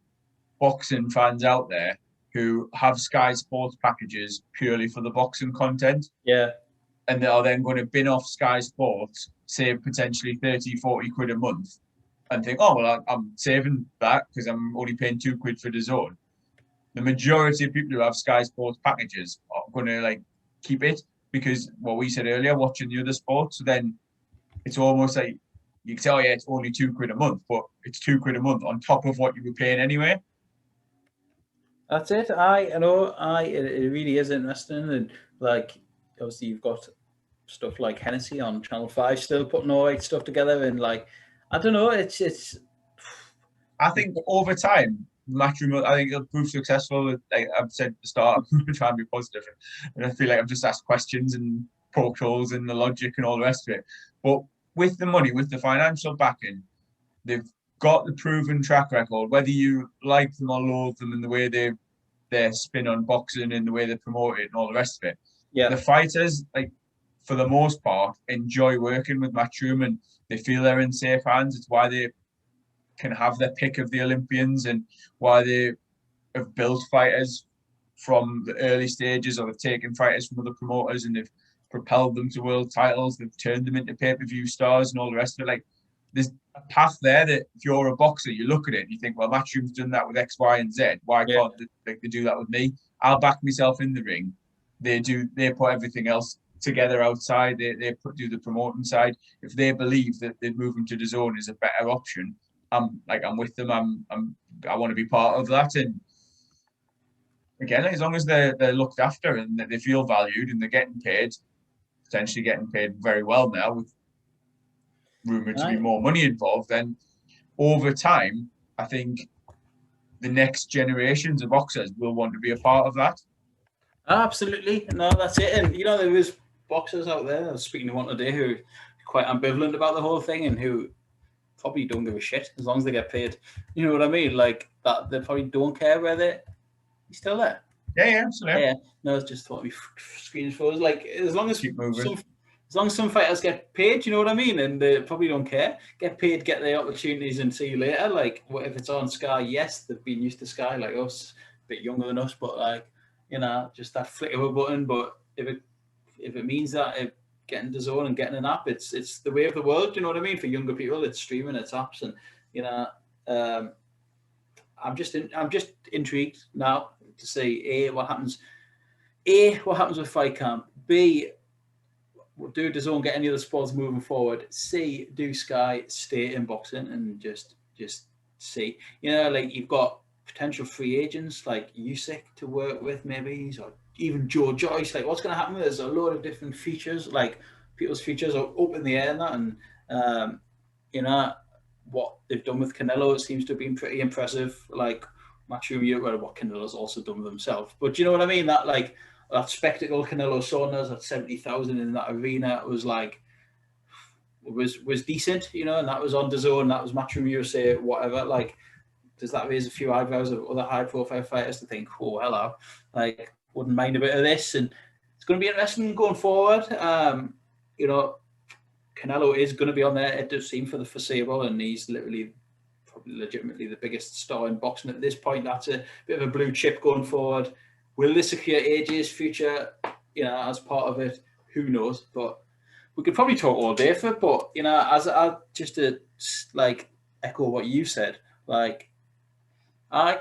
boxing fans out there who have Sky Sports packages purely for the boxing content. Yeah. And they are then going to bin off Sky Sports, save potentially 30, 40 quid a month, and think, oh, well, I'm saving that because I'm only paying £2 for DAZN. The majority of people who have Sky Sports packages are going to keep it, because what we said earlier, watching the other sports, so then it's almost like you can say, oh yeah, it's only £2 a month, but it's £2 a month on top of what you were paying anyway. That's it. I know. It really is interesting, and like obviously you've got stuff like Hennessy on Channel 5 still putting all right stuff together, and like I don't know. It's. I think over time, Matchroom, I think it'll prove successful. Like I've said at the start, I'm trying to be positive, and I feel like I've just asked questions and poked holes in the logic and all the rest of it. But with the money, with the financial backing, they've got the proven track record. Whether you like them or loathe them, and the way their spin on boxing and the way they promote it and all the rest of it, Yeah. the fighters, like for the most part, enjoy working with Matchroom, and they feel they're in safe hands. It's why they can have their pick of the Olympians, and why they have built fighters from the early stages, or they've taken fighters from other promoters and they've propelled them to world titles. They've turned them into pay-per-view stars and all the rest of it. Like there's a path there that if you're a boxer, you look at it and you think, well, Matchroom's done that with X, Y, and Z. Why can't they do that with me? I'll back myself in the ring. They put everything else together outside. They do the promoting side. If they believe that they're moving to DAZN is a better option, I'm with them. I want to be part of that. And again, as long as they're looked after and that they feel valued and they're getting paid, potentially getting paid very well now, with rumored to be more money involved, then over time, I think the next generations of boxers will want to be a part of that. Absolutely. No, that's it. And you know, there was boxers out there, I was speaking to one today, who are quite ambivalent about the whole thing and who probably don't give a shit as long as they get paid. You know what I mean? Like that, they probably don't care whether he's still there. Yeah, absolutely. Yeah, no, it's just thought me screen froze. Like as long as some fighters get paid, you know what I mean, and they probably don't care. Get paid, get their opportunities, and see you later. Like, what if it's on Sky? Yes, they've been used to Sky, like us, a bit younger than us, but like, you know, just that flick of a button. But if it means that getting DAZN and getting an app, it's the way of the world. You know what I mean? For younger people, it's streaming, it's apps, and you know, I'm just intrigued now to see what happens with Fight Camp. B, do DAZN get any other sports moving forward? C, do Sky stay in boxing and just see? You know, like you've got potential free agents like Usyk to work with, maybe, or even Joe Joyce. Like, what's going to happen? There's a lot of different features. Like, people's features are up in the air and that, and you know what they've done with Canelo. It seems to have been pretty impressive. Like Matchroom, what Canelo's also done with himself. But you know what I mean? That like that spectacle Canelo Saunders at 70,000 in that arena was decent, you know, and that was on DAZN, that was Matchroom USA, whatever. Like, does that raise a few eyebrows of other high-profile fighters to think, oh, hello, like, wouldn't mind a bit of this? And it's going to be interesting going forward. You know, Canelo is going to be on there, it does seem, for the foreseeable, and he's probably legitimately the biggest star in boxing at this point. That's a bit of a blue chip going forward. Will this secure AJ's future, you know, as part of it? Who knows? But we could probably talk all day for it. But, you know, as I just to like echo what you said, like, I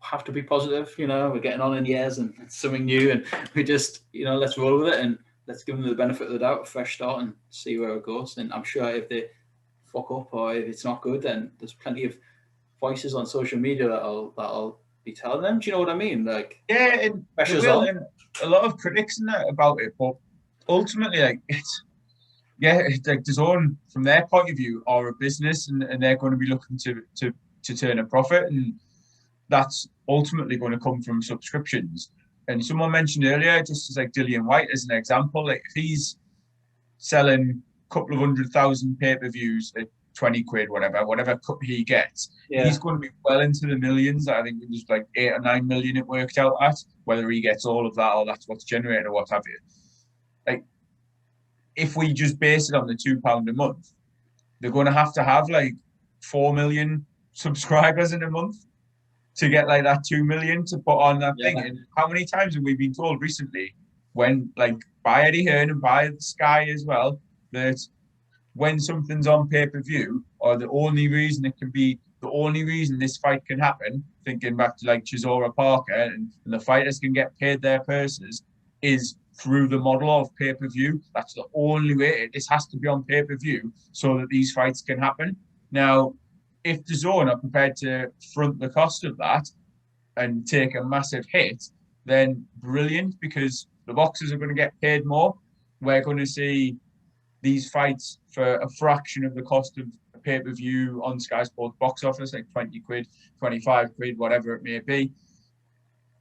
have to be positive. You know, we're getting on in years and it's something new, and we just, you know, let's roll with it and let's give them the benefit of the doubt, a fresh start, and see where it goes. And I'm sure if they fuck up or if it's not good, then there's plenty of voices on social media that'll be telling them. Do you know what I mean? Like, yeah, and a lot of critics in that about it, but ultimately, like, it's like DAZN, from their point of view, are a business, and they're going to be looking to turn a profit, and that's ultimately going to come from subscriptions. And someone mentioned earlier, just as like Dillian White as an example, like if he's selling a couple of 100,000 pay-per-views at 20 quid, whatever cut he gets, he's going to be well into the millions. I think it was like 8 or 9 million it worked out at, whether he gets all of that or that's what's generated or what have you. Like, if we just base it on the £2 a month, they're going to have like 4 million subscribers in a month to get like that 2 million to put on that thing. And how many times have we been told recently, when like by Eddie Hearn and by Sky as well, that when something's on pay-per-view, or the only reason this fight can happen, thinking back to like Chisora Parker, and the fighters can get paid their purses, is through the model of pay-per-view. That's the only way. This has to be on pay-per-view so that these fights can happen. Now, if DAZN are prepared to front the cost of that and take a massive hit, then brilliant, because the boxers are going to get paid more. We're going to see these fights for a fraction of the cost of a pay-per-view on Sky Sports box office, like 20 quid, 25 quid, whatever it may be.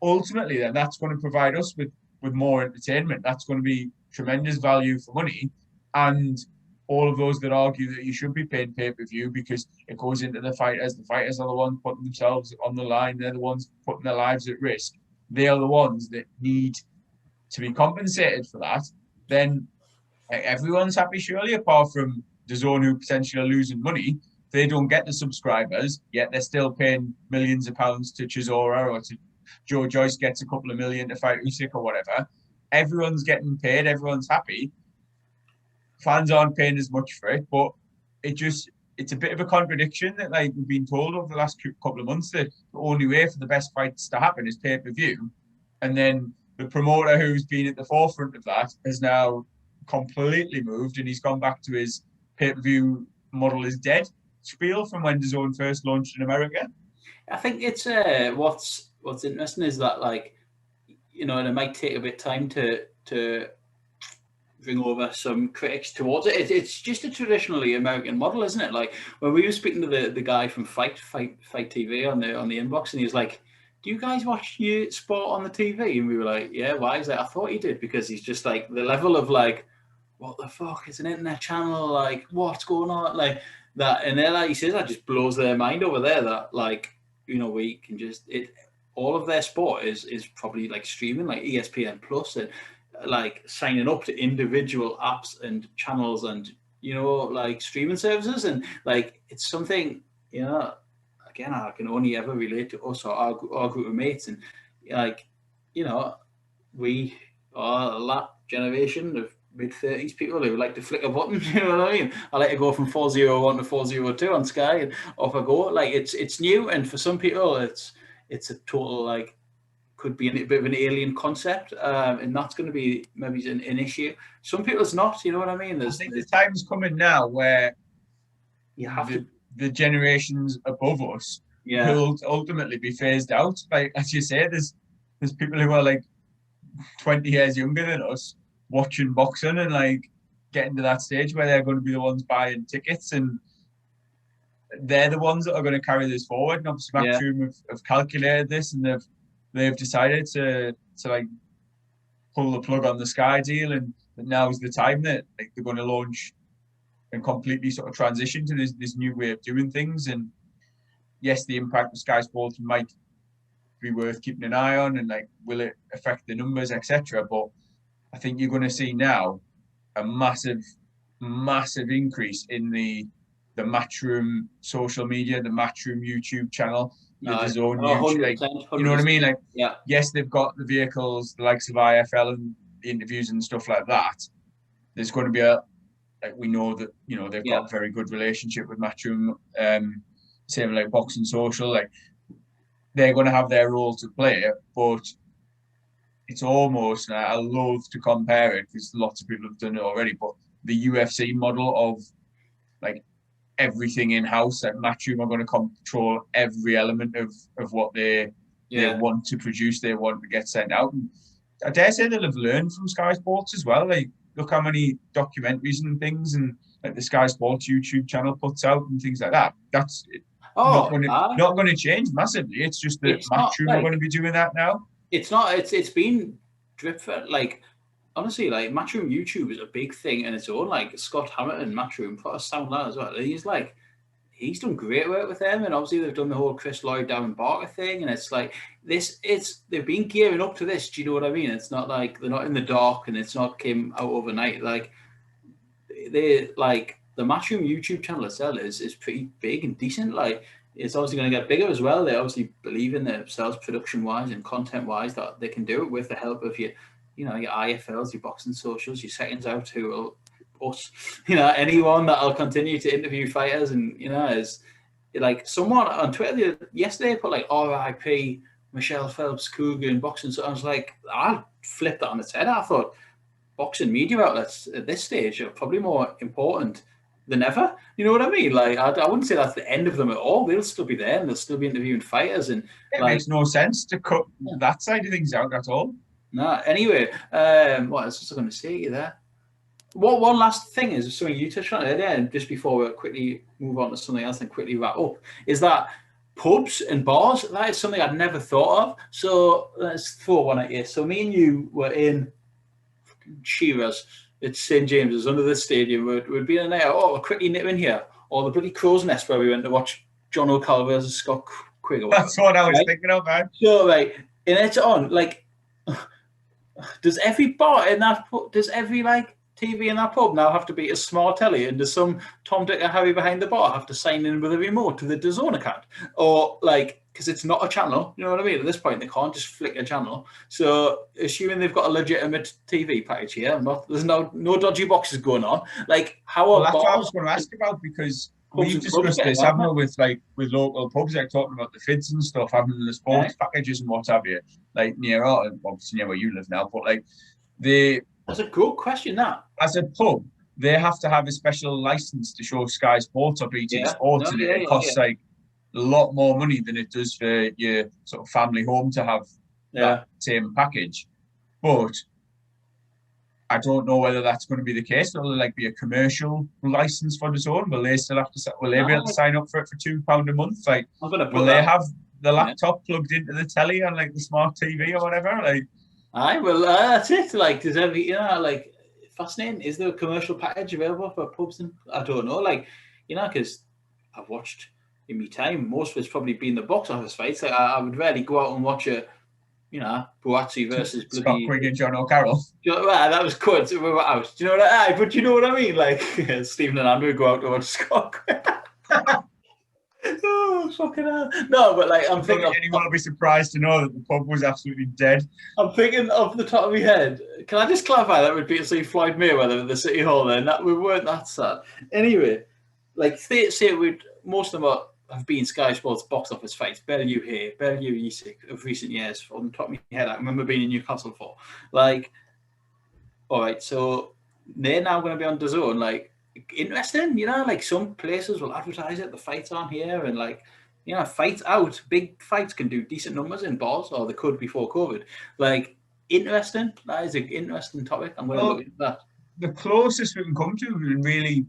Ultimately, then, that's going to provide us with more entertainment. That's going to be tremendous value for money. And all of those that argue that you should be paid pay-per-view because it goes into the fighters. The fighters are the ones putting themselves on the line. They're the ones putting their lives at risk. They are the ones that need to be compensated for that. Then everyone's happy, surely, apart from DAZN, who potentially are losing money. They don't get the subscribers, yet they're still paying millions of pounds to Chisora, or to Joe Joyce gets a couple of million to fight Usyk or whatever. Everyone's getting paid. Everyone's happy. Fans aren't paying as much for it, but it's a bit of a contradiction that, like, we've been told over the last couple of months that the only way for the best fights to happen is pay-per-view. And then the promoter who's been at the forefront of that has now completely moved, and he's gone back to his pay-per-view model is dead spiel from when DAZN first launched in America. I think it's what's interesting is that, like, you know, and it might take a bit of time to bring over some critics towards it. It's just a traditionally American model, isn't it? Like, when we were speaking to the guy from Fight TV on the inbox, and he was like, "Do you guys watch your sport on the TV?" And we were like, "Yeah, why is that?" I thought he did, because he's just like, the level of, like, what the fuck, it's an internet channel, like, what's going on, like that. And then, like he says, that just blows their mind over there, that, like, you know, we can just all of their sport is probably like streaming, like ESPN Plus, and like signing up to individual apps and channels and, you know, like streaming services. And like, it's something, you know, again, I can only ever relate to us or our group of mates. And like, you know, we are that generation of mid-30s people who like to flick a button, you know what I mean? I like to go from 401 to 402 on Sky, and off I go. Like, it's new, and for some people it's a total, like, could be a bit of an alien concept, and that's going to be maybe an issue. Some people it's not, you know what I mean? I think the time's coming now where you have the generations above us will ultimately be phased out. Like, as you say, there's people who are like 20 years younger than us watching boxing and like getting to that stage where they're going to be the ones buying tickets, and they're the ones that are going to carry this forward. And obviously Matchroom have calculated this, and they've decided to like pull the plug on the Sky deal, and now is the time that, like, they're going to launch and completely sort of transition to this new way of doing things. And yes, the impact of Sky Sports might be worth keeping an eye on, and like, will it affect the numbers, etc. But I think you're going to see now a massive increase in the Matchroom social media, the Matchroom YouTube channel, the DAZN YouTube. Like, you know what I mean? Like, yes, they've got the vehicles, the likes of IFL and the interviews and stuff like that. There's going to be we know that, you know, they've got a very good relationship with Matchroom. Same like Boxing Social, like, they're going to have their role to play, but it's almost, I love to compare it because lots of people have done it already, but the UFC model of like everything in-house, like Matchroom are going to control every element of what they want to produce, they want to get sent out. And I dare say they'll have learned from Sky Sports as well. Like, look how many documentaries and things, and like the Sky Sports YouTube channel puts out and things like that. That's not going to change massively. It's just that Matchroom are going to be doing that now. It's not. It's been drip fed. Like, honestly, like, Matchroom YouTube is a big thing in its own. Like, Scott Hamilton, Matchroom, put a sound that as well. He's done great work with them, and obviously they've done the whole Chris Lloyd, Darren Barker thing, and it's like they've been gearing up to this. Do you know what I mean? It's not like they're not in the dark, and it's not came out overnight. Like, they, like, the Matchroom YouTube channel itself is pretty big and decent. Like, it's obviously going to get bigger as well. They obviously believe in themselves, production-wise and content-wise, that they can do it with the help of your IFLs, your Boxing Socials, your Seconds Out, who will, us, you know, anyone that'll continue to interview fighters. And, you know, is like someone on Twitter yesterday put like RIP Michelle Phelps, Cougar and boxing. So I was like, I flipped that on its head. I thought boxing media outlets at this stage are probably more important than ever. You know what I mean? Like, I wouldn't say that's the end of them at all. They'll still be there and they'll still be interviewing fighters. And it makes no sense to cut that side of things out at all. No, anyway, what else was I going to say there? One last thing is something you touched on earlier, and just before we quickly move on to something else and quickly wrap up, is that pubs and bars, that is something I'd never thought of. So let's throw one at you. So me and you were in Shearer's at St. James's under the stadium. We'd been in there, we'll quickly nip in here. Or the bloody Crow's Nest where we went to watch John O'Connell versus Scott Quigg. That's what I was thinking of, man. So, and it's on, does every bar in that pub, does every TV in that pub now have to be a smart telly, and does some Tom, Dick and Harry behind the bar have to sign in with a remote to the DAZN account? Or because it's not a channel, you know what I mean? At this point, they can't just flick a channel. So assuming they've got a legitimate TV package here, there's no dodgy boxes going on. How are that's bars? what I was going to ask about, because we've discussed this, haven't we, with local pubs, talking about the fids and stuff, having the sports packages and what have you, near obviously near where you live now, but that's a good question. That as a pub, they have to have a special license to show Sky Sports or BT Sports, and it costs a lot more money than it does for your sort of family home to have that same package. But I don't know whether that's going to be the case. Will there be a commercial license for the zone? Will they still have to? Will they be able to sign up for it for £2 a month? Will they have the laptop plugged into the telly on the smart TV or whatever? That's it. Does every fascinating? Is there a commercial package available for pubs? And I don't know. Because I've watched in my time, most of it's probably been the box office fights. I would rarely go out and watch a, Buatsi versus Scott Quigg and John O'Carroll. Well, that was good. We were out. Do you know what but you know what I mean? Stephen and Andrew go out to watch Scott Quigg. Oh, fucking hell. No, but I'm thinking. Anyone will be surprised to know that the pub was absolutely dead. I'm thinking off the top of my head. Can I just clarify that would be to see Floyd Mayweather at the City Hall then? That we weren't that sad. Anyway, say most of them have been Sky Sports box office fights. Bellew here, Bellew Usyk of recent years. On the top of my head, I remember being in Newcastle for. All right, so they're now going to be on DAZN. Interesting, some places will advertise it, the fights on here, and fights out, big fights can do decent numbers in bars, or they could before COVID. Interesting. That is an interesting topic. I'm going to look into that. The closest we can come to and really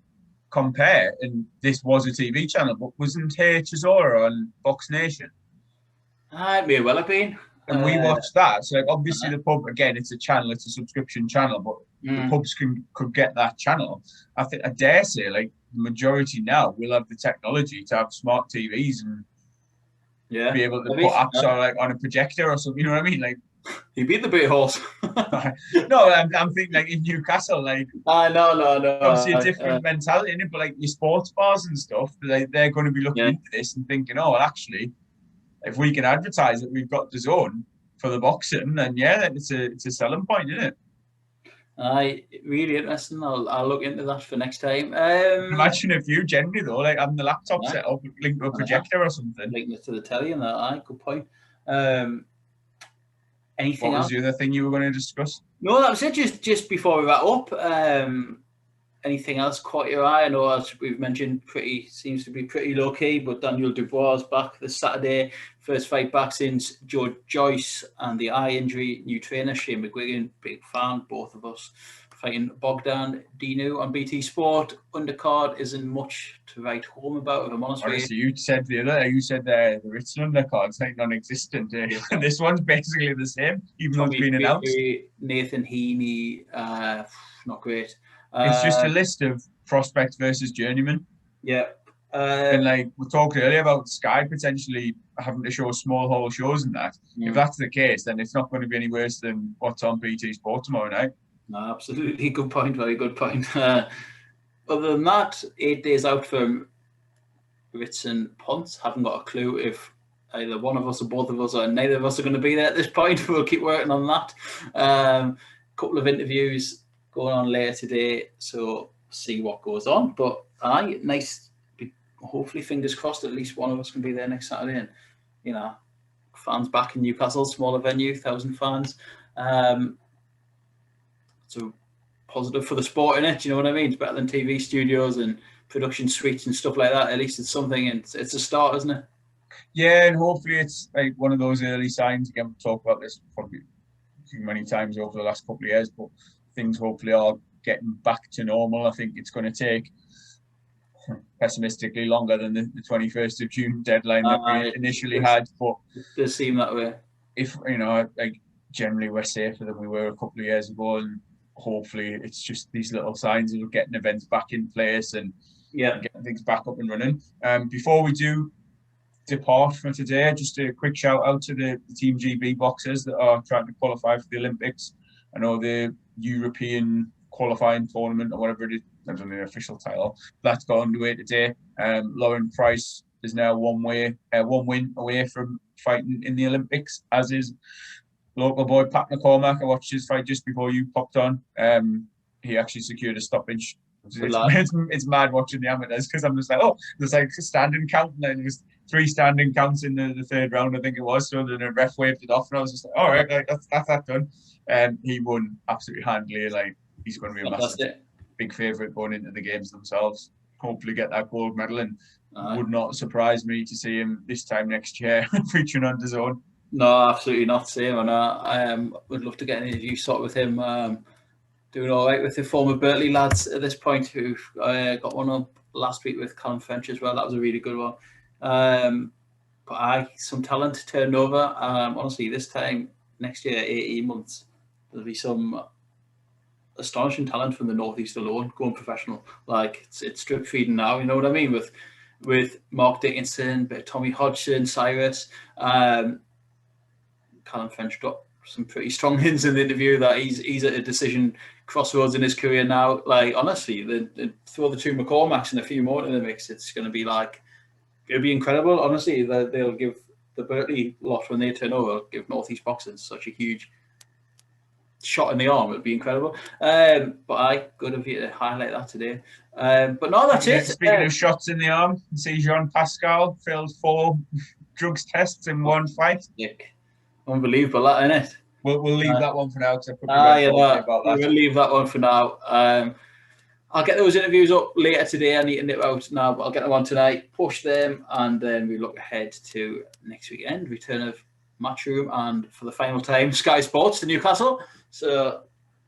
compare, and this was a TV channel, but wasn't here Chisora on Fox Nation? It may well have been. And we watched that. So obviously the pub, again, it's a channel, it's a subscription channel, but the pubs could get that channel. I dare say the majority now will have the technology to have smart TVs and be able to put apps on a projector or something. You know what I mean? He beat the big horse. No, I'm thinking in Newcastle, no. Obviously a different mentality in it, but your sports bars and stuff, they're going to be looking into this and thinking, actually, if we can advertise that we've got DAZN for the boxing, then it's a selling point, isn't it? Really interesting. I'll look into that for next time. Imagine if you generally though, having the laptop set up, linked to a projector or something. Linking it to the telly and that. Good point. Anything What else? was the other thing you were going to discuss? No, that was it. Just before we wrap up. Anything else caught your eye? I know, as we've mentioned, seems to be pretty low key, but Daniel Dubois is back this Saturday. First fight back since Joe Joyce and the eye injury. New trainer Shane McGuigan, big fan, both of us. Fighting Bogdan Dinu on BT Sport. Undercard isn't much to write home about, if I'm honest with you. Honestly, you said the written undercard's non-existent. This one's basically the same, even though it's been announced. Nathan Heaney, not great. It's just a list of prospects versus journeymen. Yeah. And we talked earlier about Sky potentially having to show small hall shows and that. If that's the case, then it's not going to be any worse than what's on BT Sport tomorrow night. No, absolutely. Good point. Very good point. Other than that, 8 days out from Ritson Ponce. Haven't got a clue if either one of us or both of us or neither of us are going to be there at this point. We'll keep working on that. Couple of interviews going on later today, so see what goes on. But nice. Hopefully, fingers crossed, at least one of us can be there next Saturday. And fans back in Newcastle, smaller venue, 1,000 fans. So positive for the sport, innit? Do you know what I mean? It's better than TV studios and production suites and stuff like that. At least it's something, and it's a start, isn't it? Yeah, and hopefully it's like one of those early signs. Again, we've talked about this probably too many times over the last couple of years, but things hopefully are getting back to normal. I think it's going to take, pessimistically, longer than the 21st of June deadline that we initially had. But it does seem that way. If, you know, like generally we're safer than we were a couple of years ago, and hopefully it's just these little signs of getting events back in place and getting things back up and running. Before we do depart for today, just a quick shout out to the Team GB boxers that are trying to qualify for the Olympics. I know the European qualifying tournament, or whatever it is, that's only the official title, that's got underway today. Lauren Price is now one win away from fighting in the Olympics, as is local boy Pat McCormack. I watched his fight just before you popped on. He actually secured a stoppage. It's mad watching the amateurs, because I'm just like, oh, there's like a standing count, and then there's 3 standing counts in the third round, I think it was. So then the ref waved it off, and I was just like, all right, like, that's that done. He won absolutely handily. Like, he's going to be a massive, big favourite going into the games themselves. Hopefully get that gold medal, and would not surprise me to see him this time next year featuring on DAZN. No, absolutely not. Same. And I would love to get an interview sort with him. Doing all right with the former Berkeley lads at this point, who got one up last week with Callum French as well. That was a really good one. But some talent turned over. Honestly, this time next year, 18 months, there'll be some astonishing talent from the Northeast alone going professional. Like, it's drip feeding now, you know what I mean? With Mark Dickinson, bit of Tommy Hodgson, Cyrus, Callum French got some pretty strong hints in the interview that he's at a decision crossroads in his career now. Like, honestly, throw the 2 McCormacks and a few more in the mix, it's going to be like, it'll be incredible. Honestly, they'll give the Berkeley lot, when they turn over, give Northeast boxing such a huge shot in the arm. It'd be incredible. But good of you to highlight that today. But no, that's it. Speaking of shots in the arm, see Jean Pascal failed 4 drugs tests in one fight. Unbelievable, that, isn't it? We'll leave that one for now, because I probably about that. We'll leave that one for now. I'll get those interviews up later today. I need to nip out now, but I'll get them on tonight, push them, and then we look ahead to next weekend, return of Matchroom, and for the final time, Sky Sports to Newcastle. So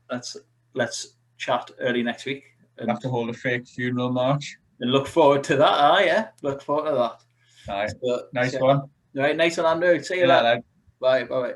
let's chat early next week. And have to hold a fake funeral march. And look forward to that. Look forward to that. All right. So, nice one. All right, nice one, Andrew. See you later. Bye.